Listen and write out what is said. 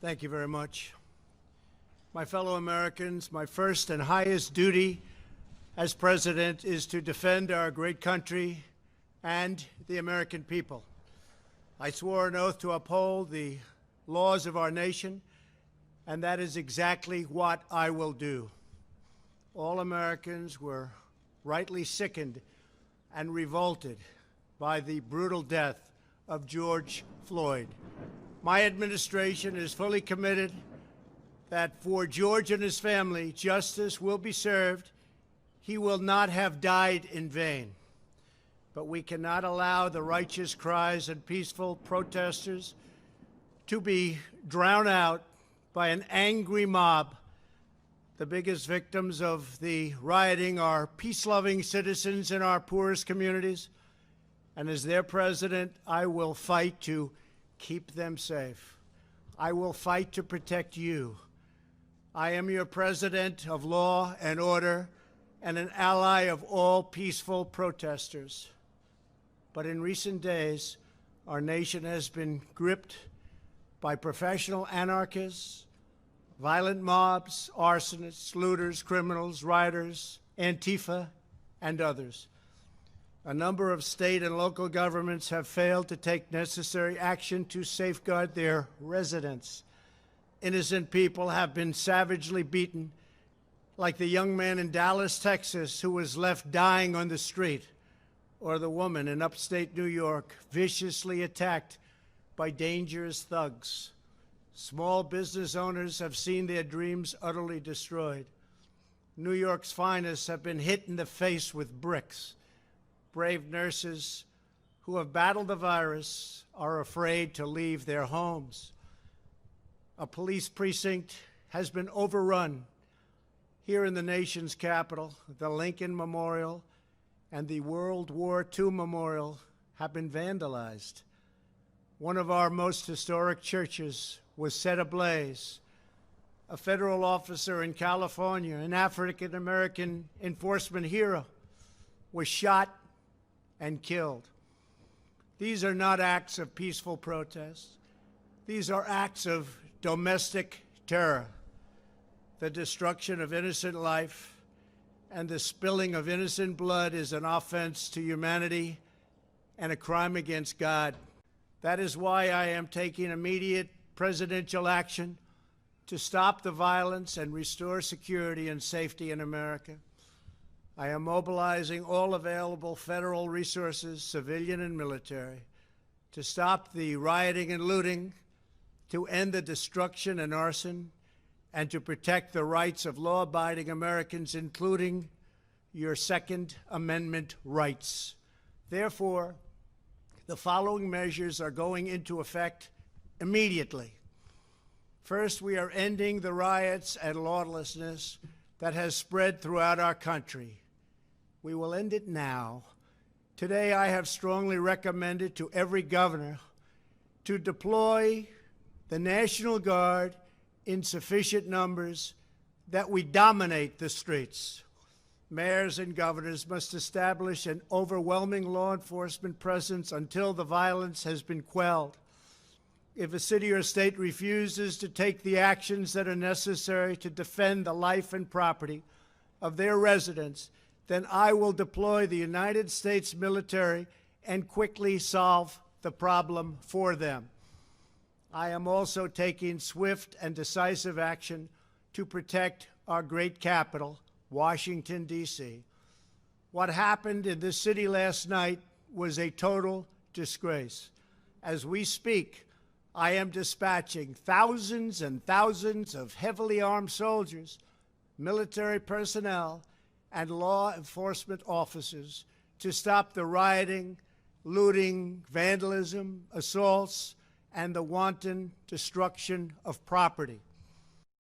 Thank you very much. My fellow Americans, my first and highest duty as president is to defend our great country and the American people. I swore an oath to uphold the laws of our nation, and that is exactly what I will do. All Americans were rightly sickened and revolted by the brutal death of George Floyd. My administration is fully committed that for George and his family, justice will be served. He will not have died in vain. But we cannot allow the righteous cries and peaceful protesters to be drowned out by an angry mob. The biggest victims of the rioting are peace-loving citizens in our poorest communities. And as their president, I will fight to keep them safe. I will fight to protect you. I am your president of law and order and an ally of all peaceful protesters. But in recent days, our nation has been gripped by professional anarchists, violent mobs, arsonists, looters, criminals, rioters, Antifa, and others. A number of state and local governments have failed to take necessary action to safeguard their residents. Innocent people have been savagely beaten, like the young man in Dallas, Texas, who was left dying on the street, or the woman in upstate New York viciously attacked by dangerous thugs. Small business owners have seen their dreams utterly destroyed. New York's finest have been hit in the face with bricks. Brave nurses who have battled the virus are afraid to leave their homes. A police precinct has been overrun here in the nation's capital. The Lincoln Memorial and the World War II Memorial have been vandalized. One of our most historic churches was set ablaze. A federal officer in California, an African-American enforcement hero, was shot and killed. These are not acts of peaceful protest. These are acts of domestic terror. The destruction of innocent life and the spilling of innocent blood is an offense to humanity and a crime against God. That is why I am taking immediate presidential action to stop the violence and restore security and safety in America. I am mobilizing all available federal resources, civilian and military, to stop the rioting and looting, to end the destruction and arson, and to protect the rights of law-abiding Americans, including your Second Amendment rights. Therefore, the following measures are going into effect immediately. First, we are ending the riots and lawlessness that has spread throughout our country. We will end it now. Today, I have strongly recommended to every governor to deploy the National Guard in sufficient numbers that we dominate the streets. Mayors and governors must establish an overwhelming law enforcement presence until the violence has been quelled. If a city or state refuses to take the actions that are necessary to defend the life and property of their residents, then I will deploy the United States military and quickly solve the problem for them. I am also taking swift and decisive action to protect our great capital, Washington, D.C. What happened in this city last night was a total disgrace. As we speak, I am dispatching thousands and thousands of heavily armed soldiers, military personnel, and law enforcement officers to stop the rioting, looting, vandalism, assaults, and the wanton destruction of property.